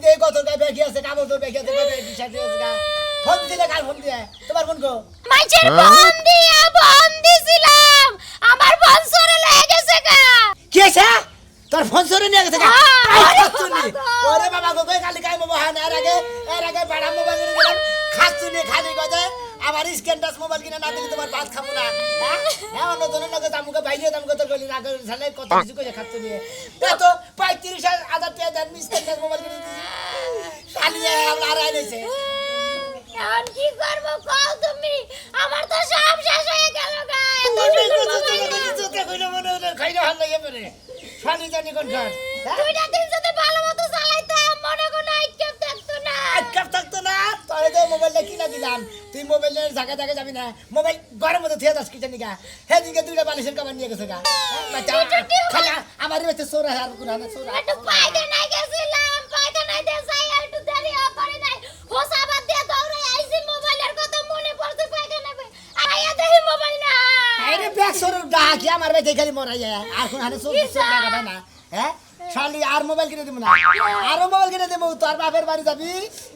দিয়ে কত গায়ে বেঁকে আছে কাগজ তো বেঁকে আছে টি-শার্ট আছে গা ফোন দিলে কাল ফোন দিয়ে তোমার ফোন কো মাইছের ফোন দিয়া ফোন দিছিলাম আমার ফোন সরে লয়ে গেছে গা কি আছে তোর ফোন সরে নিয়ে গেছে গা খাচ্ছুনি ওরে বাবা গো কই খালি কাই মোবাইল হান এর আগে বড় মোবাইল কিনে দিলাম খাচ্ছুনি খালি কথা আমার স্ক্রিন টাচ মোবাইল কিনে না দিলে তোমার ভাত খাবো না হ্যাঁ অন্য জনের লগে দামুকে বাইরে দামকে তোর গলি রাগ ঝালে কত কিছু কইয়া খাচ্ছুনি তো 35,000 টাকা দাম স্ক্রিন টাচ মোবাইল কিনে দিছি খালি আর আইছে এখন কি করব কও তুমি আমার তো সব শেষ হয়ে গেল গা খাইলে ভালো লাগে পরে শালি জানি কোন খান দুইটা দিন যদি ভালো মতো চালাইতাম মনে কোনো আইকেপ থাকতো না আইকেপ থাকতো না তোরে তো মোবাইলটা কিনা দিলাম তুই মোবাইলের জায়গা জায়গা যাবি না মোবাইল ঘরের মধ্যে থিয়ে যাস কি জানি গা হেদিকে দুইটা বালিশের কাবার নিয়ে গেছে গা খালা আমার বেঁচে সোরা আর কোন না সোরা একটু পায়খানায় গেছিলাম পায়খানায় দিয়ে যাই একটু দেরি করে নাই হোসাবাদ দিয়ে দৌড়ে আইছি মোবাইলের কথা মনে পড়ছে পায়খানায় আইয়া দেখি মোবাইল না আরে ব্যাগ সরুর ডাকি আমার বেঁচে খালি মরা যায় আর কোন হানে সোর টাকা না হ্যাঁ শালি আর মোবাইল কিনে দিব না আর মোবাইল কিনে দেব তোর বাপের বাড়ি যাবি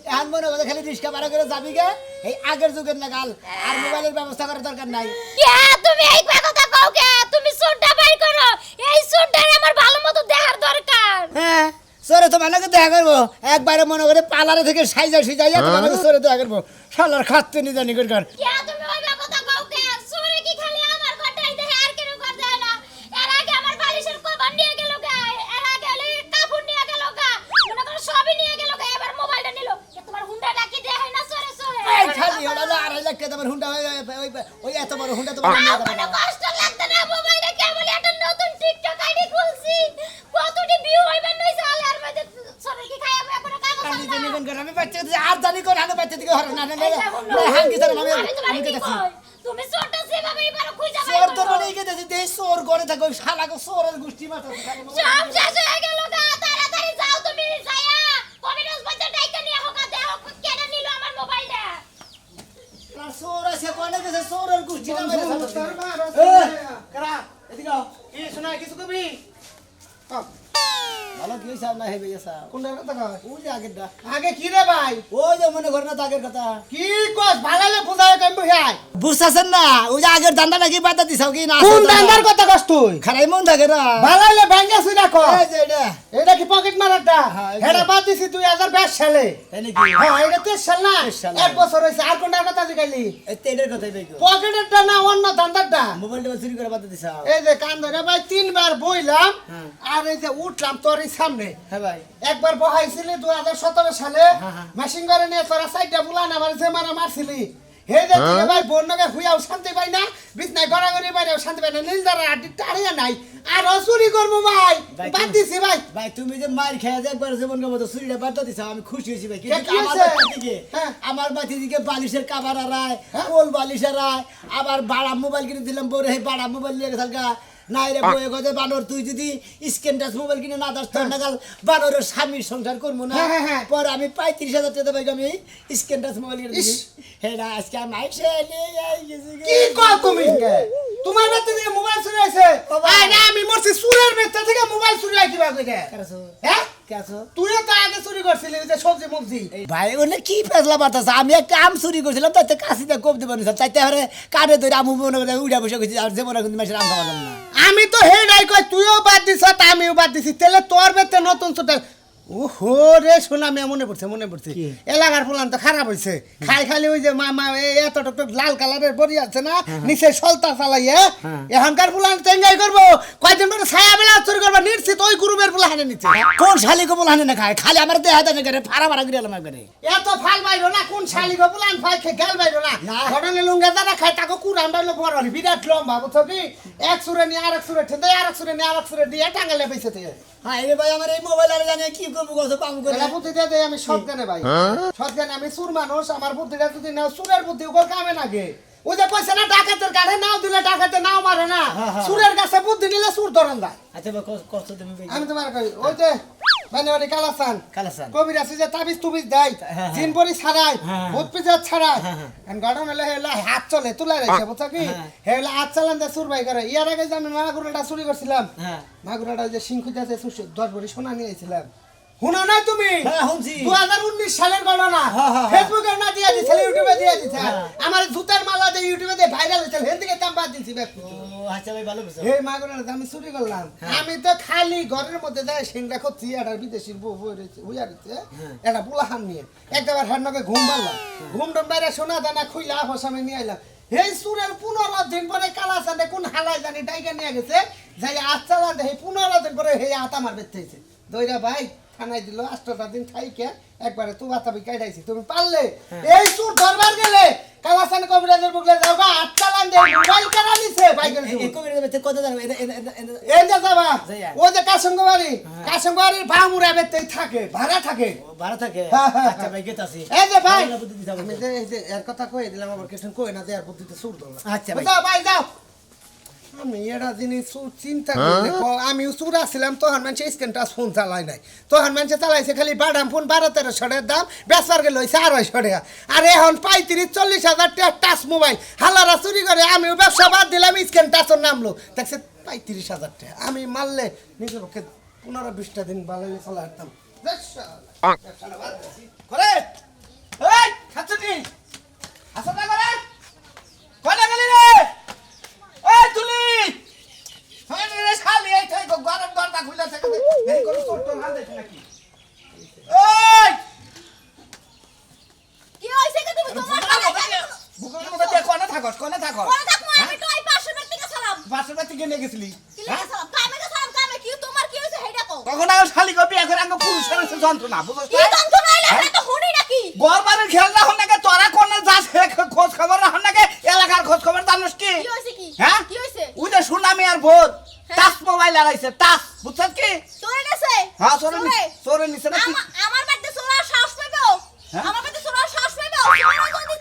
এখন মনে করে খালি রিস্কা ভাড়া করে যাবি গে এই আগের যুগের নাগাল আর মোবাইলের ব্যবস্থা করার দরকার নাই কে তুমি এই কথা কও কে তুমি সুটটা বাইর করো এই সুটটারে আমার ভালো মতো দেখার দরকার হ্যাঁ সরে তোমার লগে দেখা করবো একবারে মনে করে পালারে থেকে সাইজাইয়া তোমার লগে সরে দেখা করবো শালার খাচ্ছে নি জানি কর কে তুমি ওই কথা কও কে সরে কি খালি আমার ঘরটাই দেখে আর কেন ঘর দেয় না এর আগে আমার বালিশের কভার নিয়ে গেল গা এর আগে কাপড় নিয়ে গেল গা মনে করো সবই নিয়ে গেল গা এবার মোবাইলটা নিল তোমার হুন্ডা ডাকি দেয় না সরে সরে এই খালি ওটা 2.5 লাখ টাকা তোমার হুন্ডা ওই এত বড় হুন্ডা তোমার নিয়ে যাবে না কষ্ট লাগতে না মোবাইলটা কেমন একটা নতুন টিকটক আইডি খুলছি কতটি ভিউ হইবে নই সালে আর মধ্যে সরে কি খাইবে এখন কাগজ আমি জানি কোন আমি বাচ্চা আর জানি কোন হানে বাচ্চা দিকে হরে না হান কি জানি আমি কেটেছি তুমি ছোটটা সেভাবে এবারে খুঁজে পাই সোর তো মানে কেটেছি দেই সোর করে থাকো শালাকে সোরের গোষ্ঠী মাথা সব শেষ হয়ে গেল গা তাড়াতাড়ি যাও তুমি যায়া কবিরাজ বাচ্চা ডাইকা নিয়ে হোকা দেও কেন নিল আমার মোবাইলটা আর সোর আছে কোনে গেছে সোরের গোষ্ঠী না মেরে কারা এদিকে কি শোনা কিছু কবি ভালো কি হইছে না হেবে এসা কোনটার কথা কয় ওই যে আগেরটা আগে কি রে ভাই ওই যে মনে কর না আগের কথা কি কস ভালালে বুঝায় কেন বহাই বুঝছাছেন না ওই যে আগের দান্দা নাকি বাদ দিছাও কি না কোন দান্দার কথা কস তুই খারাই মন থাকে না ভালালে ভাঙ্গা সুইরা কর এই যে এটা এটা কি পকেট মারাটা হ্যাঁ, হেডা বাদ দিছি 2022 সালে তাই নাকি হ্যাঁ এটা 23 সাল না 23 সাল। এক বছর হইছে আর কোনটার কথা জিগাইলি এই তেডের কথাই বেগো পকেটেরটা না অন্য দান্দারটা মোবাইলটা চুরি করে বাদ দিছাও এই যে কান ধরে ভাই তিনবার বইলাম হ্যাঁ। আর এই যে উঠলাম তোর এই সামনে হ্যাঁ ভাই একবার বহাইছিলি 2017 সালে হ্যাঁ, হ্যাঁ। মেশিন করে নিয়ে তোরা সাইডটা বুলান আমার যে মারা মারছিলি হে দেখি ভাই বন্যকে হুইয়াও শান্তি পাই না বিছনায় গড়াগড়ি বাইরেও শান্তি পাই না নীলদার আড্ডি টাড়িয়া নাই আর চুরি করবো ভাই ভাই, বাদ দিছি ভাই ভাই তুমি যে মার খেয়ে যে একবার জীবন মতো চুরিটা বাদ দিছাও আমি খুশি হইছি ভাই কি কিন্তু আমার হয়েছে? বাড়ি দিকে হ্যাঁ। আমার বাড়ি দিকে বালিশের কাভার আরায় হ্যাঁ? কোল বালিশের আরায় আবার বাড়া মোবাইল কিনে দিলাম বড় হে বাড়া মোবাইল নিয়ে গেছাল গা নাই রে বয়ে গজে বানর তুই যদি স্ক্রিন টাচ মোবাইল কিনে না দাস তোর নাগাল বানরের স্বামীর সংসার করবো না হ্যাঁ, হ্যাঁ, হ্যাঁ। পর আমি 35,000 টাকা পাই আমি স্ক্রিন টাচ মোবাইল কিনে দিছি ইস। হেডা আজকে আমি আইসে নিয়ে আই গেছি গে। কি কর তুমি তোমার বেতে থেকে মোবাইল চুরি হয়েছে বাবা। না আমি মরছি চুরের বেতে থেকে মোবাইল চুরি হয় কিবা কইরা কারাছো হ্যাঁ কাছো তুইও তো আগে চুরি করছিলি ওই যে সবজি মুবজি ভাই ওনে কি ফেসলা বাতাস আমি একটা আম চুরি করছিলাম তাতে কাশিতে কোপ দেবো না চাইতে হারে কানে ধরে আমু মনে করে উড়া বসে গেছি আর যেমন কিন্তু মাসের আম খাওয়া যাবে না আমি তো হে নাই কই তুইও বাদ দিছ আমিও বাদ দিছি তাহলে তোর বেতে নতুন ছোট ওহো রে শোনা আমি মনে পড়ছে কি? এলাকার ফুলান তো খারাপ হইছে খাই খালি ওই যে মা এত টক লাল কালারের বড়ি আছে না নিচে সলতা চালাইয়ে হ্যাঁ। এখানকার ফুলান চেঙ্গাই করবো কয়দিন পরে ছায়া বেলা চুরি করবো নিশ্চিত ওই গ্রুপের ফুলা হানে নিচ্ছে কোন শালি কো বলানে না খায় খালি আমার দেহ হাতে করে ফাড়া ফাড়া করে এলাম একবারে এত ফাল বাইরো না কোন শালি গো ফুলান ফাই খে গাল বাইরো না না। ঘটনে লুঙ্গা যারা খায় তাকে কুরান বাইলো বড় হলি বিরাট লম্বা বুঝছো কি এক সুরে নিয়ে আরেক সুরে ঠেতে আরেক সুরে নিয়ে আরেক সুরে দিয়ে টাঙ্গালে পয়সা থেকে হ্যাঁ রে ভাই আমার এই মোবাইল আর জানে কি করবো কত পাম করে এলা বুদ্ধিটা দেই আমি সৎজ্ঞানে ভাই সৎজ্ঞানে আমি সুর মানুষ আমার বুদ্ধিটা যদি না সুরের বুদ্ধি ওর কামে লাগে ওই যে কইছে না ডাকাতের গাড়ে নাও দিলে ডাকাতে নাও মারে না হ্যাঁ, হ্যাঁ। সুরের কাছে বুদ্ধি নিলে সুর ধরেন যায় আচ্ছা ভাই কষ্ট তুমি আমি তোমার কই ওই যে বানিওয়ারি কালাসান কালাসান কবির আছে যে তাবিজ তুবিজ দেয় হ্যাঁ। জিন পরি ছাড়াই হ্যাঁ। ভূত পিজাত ছাড়াই হ্যাঁ, হ্যাঁ। এন্ড গড়ন হলে হেলা হাত চলে তুলে রাখছে বুঝছো কি হ্যাঁ। হেলা হাত চালান দে সুর ভাই করে ইয়ার আগে যে আমি মাগুরাটা চুরি করছিলাম হ্যাঁ মাগুরাটা যে সিংখুজা যে 10 ভরি সোনা নিয়ে আইছিলাম শুনো না তুমি হ্যাঁ শুনছি 2019 সালের ঘটনা হ্যাঁ, হ্যাঁ, ফেসবুকে না দিয়ে দিছে ইউটিউবে দিয়ে দিছে হ্যাঁ। আমার জুতার মালা দিয়ে ইউটিউবে দিয়ে ভাইরাল হইছে হেন থেকে দাম বাদ দিছি ব্যক্তি ও আচ্ছা ভাই ভালো বুঝছো হে মাগনা আমি চুরি করলাম আমি তো খালি ঘরের মধ্যে যাই সিংড়া করছি এটা বিদেশির বউ বই রয়েছে বুঝা রয়েছে এটা বুলাহান নিয়ে একবার হান্নাকে ঘুম পারলাম ঘুম টম বাইরে সোনা দানা খুইলা হসামে নিয়ে আইলাম এই সুরের 15 দিন পরে কালা চাঁদে কোন হালাই জানি ডাইকা নিয়ে গেছে যাই আজ চালান এই 15 দিন পরে হে আতা মার বেঁচে হয়েছে দইরা ভাই থানায় দিল 8টা দিন থাইকে একবারে তো বাতাবি কাটাইছি তুমি পারলে এই সুর দরবার গেলে কালা চাঁদ কবিরাজের বুকলে যাও গা আজ চালান দে মোবাইল কেনা নিছে ভাই গেল এই কবির বেতে কত জানো এই যে যাবা যাইয়া। ও যে কাশঙ্গবাড়ির ভাঙুরা বেতেই থাকে ভাড়া থাকে ভালো থাকে হ্যাঁ, হ্যাঁ, আচ্ছা ভাই গেতাছি এই যে ভাই ভালো বুদ্ধি দিতে হবে। আমি যে এই যে এর কথা কই দিলাম আবার কিছু কই না দেয়ার বুদ্ধিতে সুর দল আচ্ছা ভাই যাও ভাই যাও আমি এরা জিনিস সুর চিন্তা করি আমি সুর আসছিলাম তখন মানুষ স্ক্রিন টাচ ফোন চালাই নাই তখন মানুষ চালাইছে খালি বাদাম ফোন 12-13 টাকার দাম বেচবার গেলে হয়েছে 250 টাকা আর এখন 35-40 হাজার টাকা টাচ মোবাইল হালারা চুরি করে আমিও ব্যবসা বাদ দিলাম স্ক্রিন টাচের নামলো দেখছে 35 হাজার টাকা আমি মারলে নিজের পক্ষে 15-20টা দিন ভালো চলা হাঁটতাম করে এই খাচ্ছি আসল না করে কয়টা গেলি রে এই তুলি হয় রে শালি এই থাই গরম দরজা খুলে থাকে এই কোন ছোট না দেখি নাকি এই কি হইছে কি তুমি তোমার বুকের মধ্যে কোন থাকস কোন থাকমু আমি তো এই 500 টাকা থেকে সালাম বাসা বাতি গিয়ে গেছিলি কি লাগে সালাম কামে কি তোমার কি হইছে হেডা কো তখন আর শালি গো বিয়া করে আঙ্গ পুরুষের সে যন্ত্রণা বুঝছ কি যন্ত্রণা আইলা এটা তো হুনি নাকি গরবারের খেল না হন নাকি তোরা কোন যাস খোঁজ খবর রাখন নাকি এলাকার খোঁজ খবর জানোস কি কি হইছে কি হ্যাঁ কি হইছে ওই যে সুনামি আর ভোর হ্যাঁ। টাচ মোবাইল লাগাইছে টাচ বুঝছ কি তোরে নেছে হ্যাঁ চোরে নিছে না আমার বাড়িতে চোরার সাহস পাইবো হ্যাঁ? আমার বাড়িতে চোরার সাহস পাইবো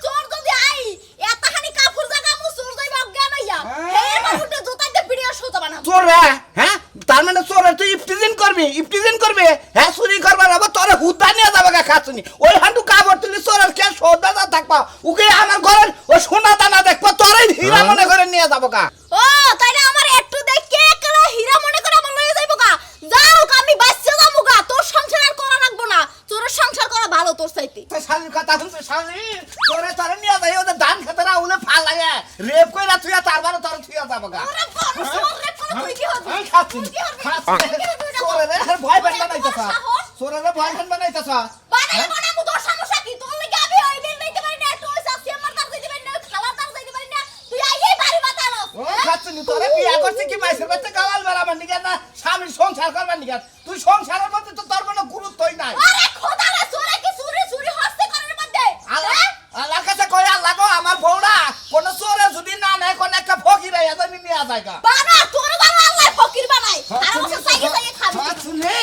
চোর যদি আই এতখানি কাপড় জায়গা মুসুর যাইবা অজ্ঞান হইয়া হ্যাঁ। হে বাবুতে জুতাইতে ভিডিও সোজা বানাবো চোরে হ্যাঁ তার মানে চোরে তুই ইফতিজিন করবি হ্যাঁ চুরি করবার হবে তোরে হুদা নিয়ে যাবে গা খাচ্ছি ওই হান্ডু কাপড় তুলি চোরের কে সৌদা যা থাকবা ওকে আমার ঘরের ওই সোনা দানা দেখবো তোরে হীরা মনে করে নিয়ে যাবো গা ও তাইলে আমার একটু দেখে একলা হীরা মনে করে আমার লয়ে যাইবো গা যাও আমি বাচ্চা যাবো গা তোর সংসার আর করা লাগবো না তোর সংসার করা ভালো তোর চাইতে তুই শালির কথা শুনছিস শালি তোরে নিয়ে যাই ওদের ধান খেতে না উলে ফালাইয়া রেপ কইরা তুই তারবারে তোর থুইয়া যাবো গা ওরে বড় সরে কোন তুই কি হবি আমি খাচ্ছি তুই কি হবি? খাচ্ছি তুই কি হবি? চোরে রে ভয় পেট তোর বানাইতেছ সাহস? চোরে রে ভয় পেট বানাইতেছ বানাই বানাবো তোর সমস্যা কি তোর লাগি আমি ওই দিন দিতে পারি না তুই সাথে আমার কাছে দিতে পারি না খালার কাছে দিতে পারি না তুই আইয়ে বাড়ি বাতালো ও খাচ্ছি তোরে বিয়া করছিস কি মাইসের বাচ্চা গাওয়াল বেড়াবার নিকে না স্বামীর সংসার করবার নিকে তুই সংসারের মধ্যে তো তোর কোনো গুরুত্বই নাই আরে খোদা রে চোরে কি চুরি হচ্ছে করার মধ্যে হ্যাঁ? আল্লাহ কাছে কই আল্লাহ গো আমার বউরা কোন চোরে যদি না নেয় কোন একটা ফকির আইয়া জানি নিয়ে যায় গা বাবা তোর বাবা আল্লাহ ফকির বানাই আর ওকে সাইকে সাইকে খাবি শুনে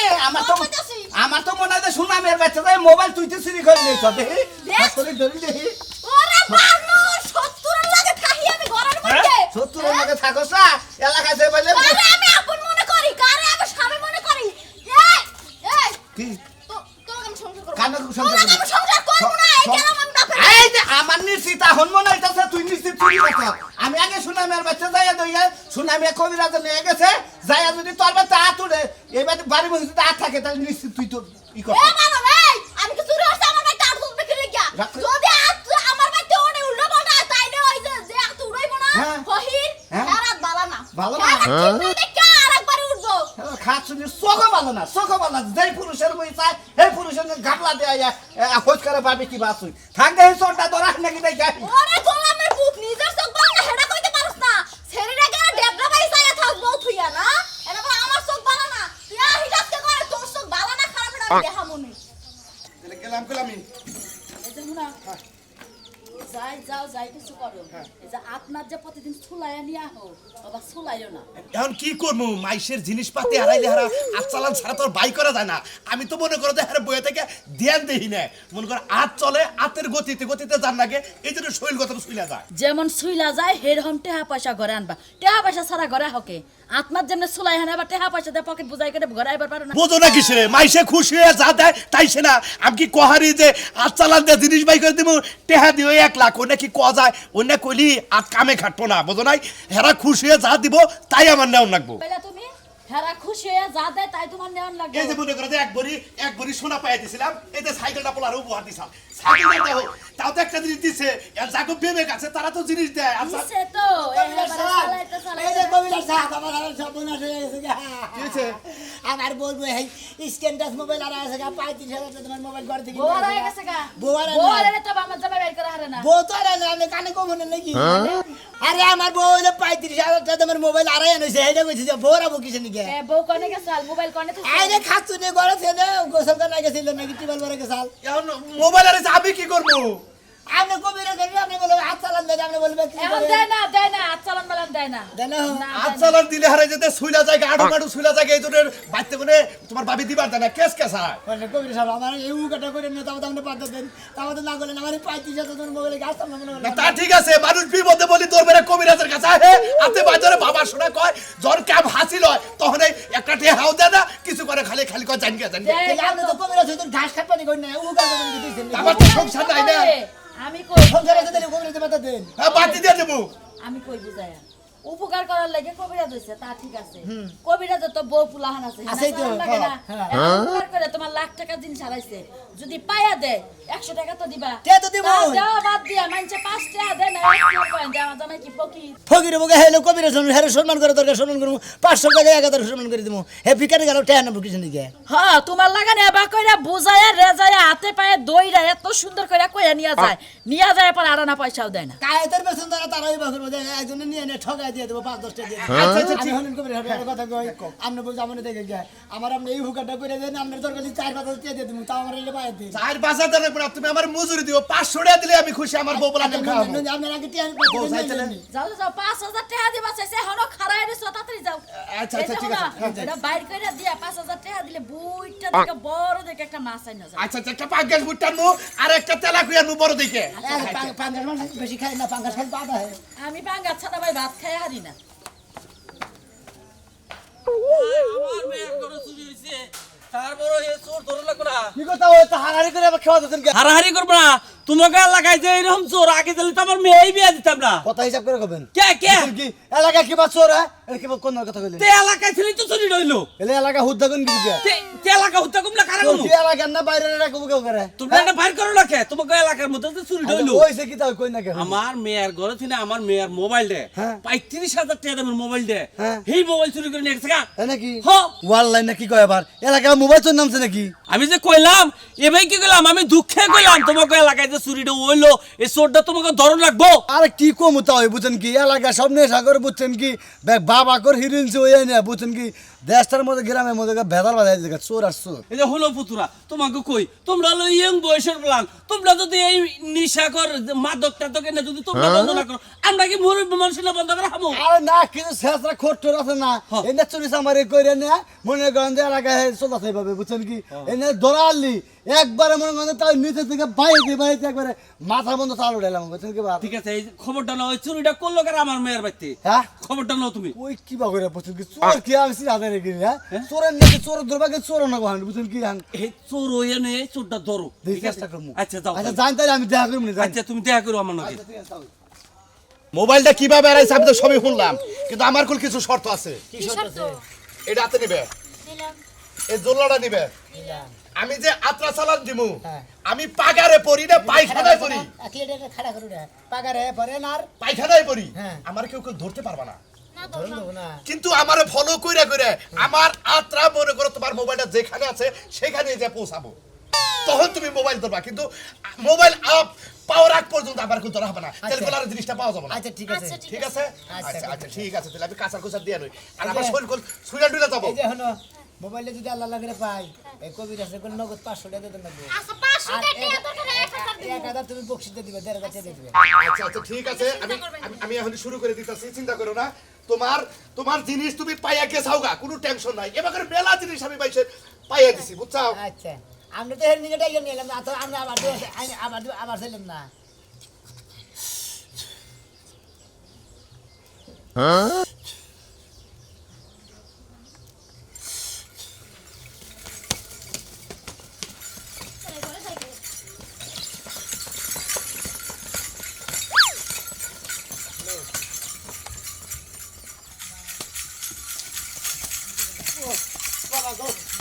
বলতেছি। আমার তো মনে হয় সুনামের বাচ্চা তাই মোবাইল তুইতে চুরি করে নিয়েছ দেখি দেখ। আসলে ধরি দেখি ওরে বানর 70 লাগে থাকি আমি ঘরের মধ্যে 70 লাগে থাকস না এলাকায় যে বলে আরে আমি আপন মনে করি কারে আমি স্বামী মনে করি এই কি তো তোকে আমি সংসার করব কানে সংসার করবি? আমি সংসার করব না এই কেন আমি না করি এই যে আমার নিশ্চিত এখন মনে হইতাছে তুই নিশ্চিত চুরি করছ আমি আগে সুনামের বাচ্চা যাইয়া দইয়া সুনামে কবিরাজ নিয়ে গেছে যাইয়া যদি তোর বাচ্চা তুলে এবার বাড়ি বসে যদি থাকে তাহলে নিশ্চিত তুই তো ই কর এ বানর এই আমি কি চুরি হচ্ছে আমার বাইতে আর দুধ বিক্রি লাগিয়া রাখ। যদি আমার বাইতে ওনে উল্টো বনা তাইলে ওই যে এত উড়াইবো না হ্যাঁ। ফহির হ্যাঁ। হারাত বালা না বালা না। কিন্তু দেখা আরেকবার উঠবো খাচ্ছি চোখও ভালো না যেই পুরুষের বই চায় সেই পুরুষের গাবলা দেয়া খোঁজ করে পাবি কি বাসুই থাকবে এই চোরটা ধরা নাকি দেখি ওরে গোলামের পুত নিজের চোখ বালা না হেডা কইতে পারছ না ছেড়িটা কেন ডেবরা বাই চাইয়া থাকবো থুইয়া না এটা বলে আমার চোখ বালা না তুই আর হিসাবকে করে তোর চোখ বালা না খারাপ এটা আমি দেখা মনে গেলাম গেলামি এই যে মুনা, যাই কিছু করো এই যে আপনার যে প্রতিদিন ছুলাইয়া নিয়ে আহো বাবা ছুলাইও না এখন কি করবো মাইসের জিনিসপাতি হারাইলে হারা আজ চালান ছাড়া তোর বাই করা যায় না আমি তো মনে করো যে হারে বইয়ে থেকে ধ্যান দেই না মনে করো আজ চলে আতের গতিতে যান লাগে এই জন্য শরীর কথা শুইলা যায় যেমন ছুইলা যায় সেরকম টেহা পয়সা ঘরে আনবা টেহা পয়সা ছাড়া ঘরে হকে আপনার যেমন ছুলাই হানে আবার টেহা পয়সা দিয়ে পকেট বুঝাই করে ঘরে আইবার পারো না বোঝো না কিসে মাইসে খুশি হয়ে যা দেয় তাই সে না আমি কি কহারি যে আজ চালান দিয়ে জিনিস বাই করে দিব টেহা দিয়ে 1 লাখ ওনে কি ক যায় ওনে কইলি আর কামে খাটবো না বোঝো নাই হেরা খুশি হয়ে যা দিব তাই আমার নেওয়া লাগবো পেলা তুমি হেরা খুশি হয়ে যা দেয় তাই তোমার নেওয়ার লাগবে এই যে মনে করো যে এক বড়ি সোনা পাইয়া দিছিলাম এই যে সাইকেলটা পোলার উপহার দিছিলাম সাইকেল দাও তাও তো একটা জিনিস দিছে আর যাকে বিবেক আছে তারা তো জিনিস দেয় আচ্ছা দিছে তো এবারে চালাইতে এই যে চালাইতে কবিরাজ সাহেব আমার সব নাশ হয়ে গেছে গা। কি হয়েছে? আমার বলবো এই স্ক্যান টাচ মোবাইল আর আছে গা 35,000 টাকা তোমার মোবাইল ঘর থেকে বোয়ার হয়ে গেছে গা বোয়ার না। বোয়ার এলে তো আমার জামাই বের করে হারে না বউ তো আর না আমি কানে কম না নাকি আরে আমার বউ হইলো 35,000 টাকা তোমার মোবাইল আড়াই আনছে এইটা কইছে যে বউরা বউ কিসে নিকে এ বউ কোনে গেছাল মোবাইল কোনে তো আইরে খাচ্ছু নে ঘরে থেকে গোসল করে গেছিল নাকি টিবল ভরে গেছাল এখন মোবাইল আর আমি কি করবো আপনি কবিরাজ ধরে আপনি বলবেন হাত চালান দেন আপনি বলবেন কি এখন করে দেয় না চালান বালান দেয় না দেন না, আজ চালান দিলে হারে যেতে সুইলা জায়গা আড়ু মাড়ু সুইলা জায়গা এই জন্য বাইতে কোনে তোমার ভাবি দিবার দেয় না কেস কেসা মানে কবিরাজ সাহেব আমার এই উকাটা করে নিয়ে তাও আপনি পাতা দেন তাও তো না করলেন আমার 35,000 টাকা তোমার মোবাইলে গাছ সামনে মনে না হয় তা ঠিক আছে মানুষ বিপদে বলি তোর বেড়ে কবিরাজের কাছে আহে হাতে বাজারে বাবা শোনা কয় জ্বর কাম হাসিল হয় তখন এই একটা টে হাও দেয় না কিছু করে খালি খালি কয় জানি জানি আপনি তো কবিরাজ তো ঘাস কাটপানি করেন না উকা করে দিতেছেন আমার তো সংসার নাই না আমি কই সংসারে তো দেন কবিরাজ পাতা দেন হ্যাঁ বাতি দিয়ে দেবো আমি কই বুঝায়া উপকার করার লাগে কবিরাজ হইছে তা ঠিক আছে কবিরাজ তো বউ পুলাহান আছে আছেই তো, না লাগে না হ্যাঁ। এখন উপকার করে তোমার লাখ টাকা জিনিস হারাইছে যদি পায়া দেয় 100 টাকা তো দিবা কে তো দিব? তা দেওয়া বাদ দিয়া মানছে 5 টাকা দেয় না 1 টাকা দেয় আমার জামাই কি ফকির ফকির বগে হেলো কবিরাজ হেরে সম্মান করে দরকার সম্মান করবো 500 টাকা 1000 সম্মান করে দিব হে ভিখারি গেল টেয়া নেবো কিছু নিকে হ্যাঁ তোমার লাগানে এবার কইরা বুঝায়া রেজায়া হাতে পায়ে দইরা এত সুন্দর কইরা কইয়া নিয়া যায় পর আড়ানা পয়সাও দেয় না কায়েতের বেতন দ্বারা তারা ওই বাকুর মধ্যে একজনে নিয়ে নিয়ে ঠগাই দিয়ে দেবো 5-10 টাকা দিয়ে দেবো। আচ্ছা, আচ্ছা, আমি হলেন কবিরাজ সাহেব, একটা কথা কই আপনি বলছে আপনি দেখে যায় আমার আপনি এই হুকাটা করে দেন আপনার দরকার 4-5 টাকা দিয়ে দেবো তাও আমার এলে পায়ে দিন চার বাজার দেন না তুমি আমার মজুরি দিও 500 টাকা দিলে আমি খুশি আমার বউ বলা খাওয়াবো আপনার আগে টিয়া বউ চাইছিলেন? যাও 5000 টাকা দিবা চাইছে এখনো খাড়াই রেছো তাড়াতাড়ি যাও আচ্ছা, আচ্ছা, ঠিক আছে। হ্যাঁ, যাই। এটা বাইর কইরা দিয়া 5000 টাকা দিলে বুইটা থেকে বড় দেখে একটা মাছ আইনা যায় আচ্ছা একটা পাঙ্গাস বুটটানমু আর একটা তেলা কুইয়ানমু বড় দিকে পাঙ্গাস মাছ বেশি খাই না পাঙ্গাস খাই বাধা হয় আমি বাঙ্গা ছাড়া ভাই ভাত খাই হারি না আমার মেয়ের ঘরে চুরি হয়েছে তারপরে এ চোর ধরে লাগবে না কি কথা ওই তো হারাহারি করে আবার খাওয়া দিতেন হারাহারি করবে না তোমাকে এলাকায় যে এরকম চোর আগে দিলে তো আমার মেয়েই বিয়ে দিতাম না কথা হিসাব করে কবেন কে কে কি এলাকা কি বা চোর হ্যাঁ এর কি কোন কথা কইলেন তে এলাকায় ছিলি তো চুরি রইলো এলে এলাকা হুদ্দা কোন কি দিয়া তে এলাকা হত্যা কমলা কারা কমু কি এলাকা না বাইরে রাখবো কেউ করে তোমরা এটা বাইর করো না কে তোমাকে এলাকার মধ্যে তো চুরি রইলো ওইছে কি তাও কই না কেন আমার মেয়ের ঘরে ছিল আমার মেয়ের মোবাইল দে হ্যাঁ। 35,000 টাকা দামের মোবাইল দে হ্যাঁ। সেই মোবাইল চুরি করে নিয়ে গেছে গা। তাই নাকি হ ওয়াল্লাই নাকি কয় আবার এলাকা মোবাইল চোর নামছে নাকি আমি যে কইলাম এবাই কি কইলাম আমি দুঃখে কইলাম তোমাকে এলাকায় যে চুরিটা হইলো এই চোরটা তোমাকে ধরন রাখবো আরে কি কম তাই বুঝছেন কি এলাকা সব নেশা করে বুঝছেন কি বাবা কর হিরিনছে ওই না বুঝছেন কি দেশটার মধ্যে গ্রামের মধ্যে ভেদাল বাজাই দিকে চোর আর চোর এই যে হলো পুতুরা তোমাকে কই তোমরা হলো ইয়ং বয়সের প্লান তোমরা যদি এই নিশাকর মাদক টাদক এনে যদি তোমরা বন্ধ না করো আমরা কি মুরব্বী মানুষের বন্ধ করে খাবো আরে না কিন্তু শেষরা খোট্টর আছে না এনে চুরি সামারি কইরে না মনে করেন যে এলাকায় চলতে পাবে বুঝছেন কি এনে ধরালি একবারে মনে করেন তাই নিচে থেকে বাইরে একবারে মাথা বন্ধ চাল উঠাইলাম বুঝছেন কি বা ঠিক আছে এই খবরটা নাও ওই চুরিটা করলো কার আমার মেয়ের বাড়িতে হ্যাঁ খবরটা নাও তুমি ওই কি বা করে বুঝছেন কি চোর কি আমি সিরাতে রেখে হ্যাঁ চোরের নাকি চোর ধরবাকে চোর না কোহান বুঝছেন কি হান এই চোর হইয়া নিয়ে এই চোরটা ধরো দেখি ঠিক আছে চেষ্টা করবো আচ্ছা যাও আচ্ছা জান তাই আমি দেখা করব না আচ্ছা তুমি দেখা করো আমার নাকি মোবাইলটা কিভাবে আড়াইছে আমি তো সবই শুনলাম কিন্তু আমার কোন কিছু শর্ত আছে কি শর্ত আছে এটা হাতে নিবে দিলাম এই জোল্লাটা নিবে আমি যে আত্রা চালান দিমু হ্যাঁ। আমি পাগারে পড়ি না পায়খানায় পড়ি আকিলে খাড়া করু রে পাগারে পরে না আর পায়খানায় পড়ি হ্যাঁ। আমার কেউ কেউ ধরতে পারবা না না ধরে ধরলাম নেবো না কিন্তু আমারে ফলো কইরা কইরা আমার আত্রা মনে করো তোমার মোবাইলটা যেখানে আছে সেখানে যে পৌঁছাবো তখন তুমি মোবাইল ধরবা কিন্তু মোবাইল আপ পাওয়ার আগ পর্যন্ত আমার কেউ ধরা হবে না তেলকলার জিনিসটা পাওয়া যাবে না আচ্ছা ঠিক আছে আচ্ছা, ঠিক আছে আচ্ছা, আচ্ছা আচ্ছা ঠিক আছে তাহলে আমি কাঁচার কোচার দিয়ে নই আর এই আমার যে- শরীর কোল সুইলা টুইলা যাবো এই যে হলো মোবাইলে যদি আল্লাহ লাগরে পাই এই কবির আছে কোন নগদ 500 টাকা দিতে লাগবে আচ্ছা 500 আর টাকা দরকার 1000 দিব 1000 তুমি বকশিতে দিবে 1500 টাকা দিবে আচ্ছা আচ্ছা ঠিক আছে আমি এখন শুরু করে দিতেছি চিন্তা করো না তোমার জিনিস তুমি পাইয়া কে চাওগা কোনো টেনশন নাই এবার মেলা জিনিস আমি পাইছে পাইয়া দিছি বুঝছাও আচ্ছা আমরা তো হের নিকে টাইগে নিলাম না তো আমরা আবার ছিলাম না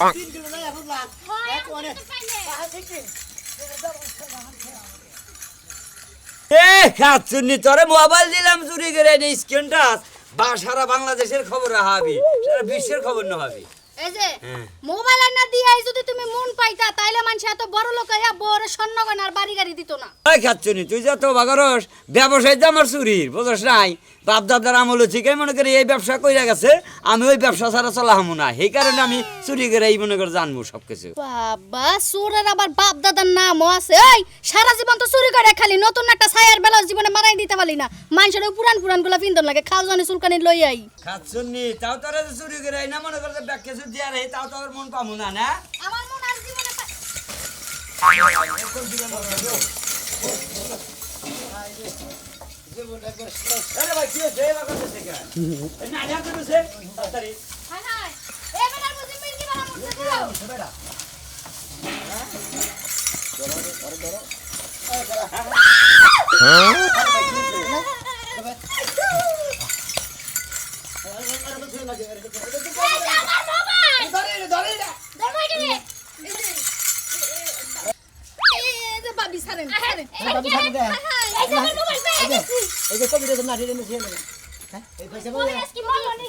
3 কিলো না বুঝলাম হয় এক অনেক পাইলে এ খাচ্ছুনি তোরে মোবাইল দিলাম চুরি করে নি স্ক্রিন টাচ বা সারা বাংলাদেশের খবর হাবি সারা বিশ্বের খবর না হাবি এই যে হ্যাঁ। মোবাইল না দিয়াই যদি তুমি মন পাইতা তাইলে মানুষ এত বড় লোক হইয়া বড় স্বর্ণ গয়নার বাড়ি গাড়ি দিত না। ওই খাচ্ছুনি তুই যত বাগরস ব্যবসায় তো আমার চুরির বুঝছ নাই বাপ দাদার আমল থেকে মনে করি এই ব্যবসা কইরা গেছে আমি ওই ব্যবসা ছাড়া চলা হামু না সেই কারণে আমি চুরি করে এই মনে করে জানবো সবকিছু বাবা চোরের আবার বাপ দাদার নামও আছে। এই সারা জীবন তো চুরি করে খালি নতুন একটা ছায়ার বেলা জীবনে মারাই দিতে পারলি না মানুষের ওই পুরান পুরান গুলা পিন্দন লাগে খাও জানি চুলকানি লই আই। খাচ্ছুনি তাও তোরা যে চুরি করে না মনে করে ব্যাগ কিছু দিয়া রে তাও তোর মন পামু না না আমার মন আর জীবনে আরে ভাই কি হইছে এবার কথা থেকে না না করছে তাড়াতাড়ি হায় হায় এই বেটার বুঝি মির্কি বানা মুছতে দাও। এই যে আমার মোবাইল ধরে না ধরো এটা রে। এই যে বাবি সারেন সারেন বাবি সারেন দে। এই যে আমার মোবাইল পেয়ে গেছি। এই যে কবিতা তো নাটি রেনে ছেলে হ্যাঁ এই পয়সা বল মোবাইল আজকে মন নেই।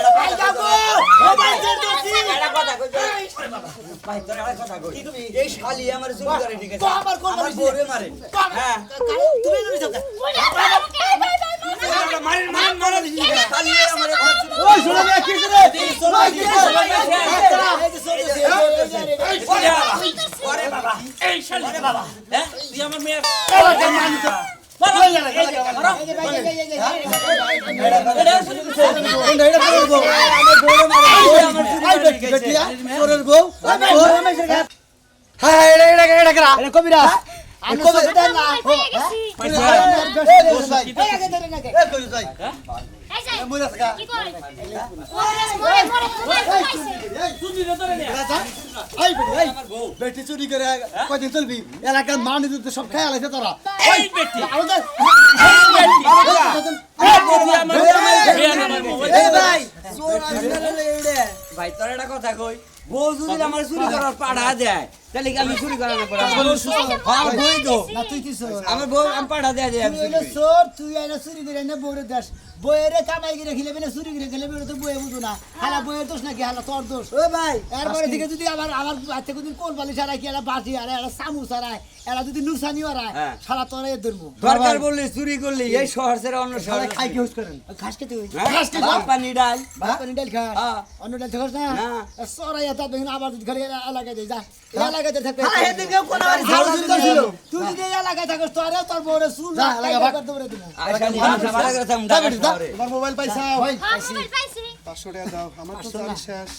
ভাই যাবো মোবাইল ছেড়ে দিছি এটা কথা কই ভাই তোর একটা কথা কই এই শালি আমার চুরি করে ঠিক আছে তো আমার কোন আমার বউরে মারে হ্যাঁ তুমি নড়ি যাও মারেন মারেন মারা দিছি শালি আমার ওই শোনা না কি করে ওরে বাবা এই শালি ওরে বাবা হ্যাঁ তুই আমার মেয়ে বেটি চুরি করে কয়দিন চলবি এলাকার মানুষ সব খেয়াল আছে তোরা এই বেটি এই বেটি আমার মোবাইল ভাই তোর একটা কথা কই বউ যদি আমার চুরি করার পাড়া দেয় তাহলে কি আমি চুরি করা না করে হ্যাঁ বই তো না তুই কি সর আমার বউ আমি পাড়া দেয় দেয় আমি তুই চুরি হলো করি। সর তুই আইনা চুরি করে না বউরে দাস বইয়েরে কামাই করে খেলে না চুরি করে খেলে তো বইয়ে বুঝো না হালা বইয়ের দোষ নাকি হালা তোর দোষ ও ভাই এরপরে থেকে যদি আমার বাচ্চা কোনদিন কোন বালি ছাড়াই কি এরা বাটি আর এরা সামু ছাড়াই এরা যদি নুসানি ওরাই হ্যাঁ। সারা তোরা এ ধরবো দরকার বললি চুরি করলি এই শহর ছেড়ে অন্য শহরে খাই কি হুস করেন ঘাস খেতে হই ঘাস পানি ডাল ভাত পানি ডাল খা হ্যাঁ। অন্য ডাল খাস না না। সরাই এটা দেখুন আবার যদি ঘরে এলাকায় যাই যা এলাকায় থাকবে হ্যাঁ, এদিকে কোন বাড়ি ঝাড়ু ঝাড়ু দিতে দিতে ছিল। ছিল। তুই যদি এই এলাকায় থাকিস তোরে তোর বউরে চুল যা, এলাকা ভাগ। দৌড়ে দিবো আইসানি মানুষ ভাড়া করে থাকুন ঢাকা শহরে তোমার মোবাইল পাইছা ভাই হ্যাঁ মোবাইল পাইছি। 500 টাকা দাও আমার তো জানি শেষ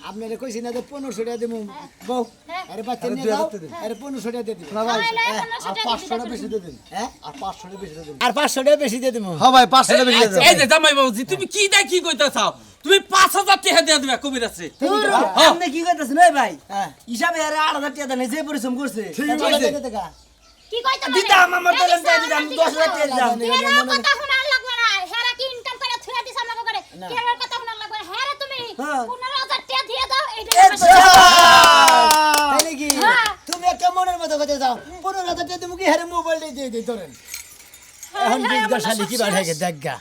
আপনারে কইছি না যে 1500 টাকা দেবো বউ আরে বাচ্চা নিয়ে যাও আরে 1500 টাকা দিয়ে দিবো না ভাই তাহলে আর 1500 টাকা 500 টাকা বেশি দিয়ে দিন হ্যাঁ আর 500 টাকা বেশি দিয়ে দিন আর 500 টাকা বেশি দিয়ে দেবো হ্যাঁ ভাই 500 টাকা বেশি দিয়ে এই যে জামাই বাবুজি তুমি কি দা কি কইতা চাও তুমি 5000 টাকা দিয়ে দিবে কবির আছে আপনি কি করতেছেন ওই ভাই হ্যাঁ হিসাবে আরে 8000 টাকা দেন যে পরিশ্রম করছে ঠিক আছে কি কইতে বলে? দিতাম আমার তো দিতাম আমি 10000 টাকা দিতাম হেরার কথা শোনার লাগবে না। হেরা কি ইনকাম করে থুয়া দিছ আমাকে করে। হেরার কথা শোনার লাগবে না। হেরা তুমি 15000 টাকা দিয়ে দাও এইটা তাই নাকি তুমি একটা মনের মতো কথা যাও 15000 টাকা দেবো কি হারে মোবাইল দিয়ে দিয়ে ধরেন এখন বিজ্ঞাসালী কি বাড়াই গে দেখা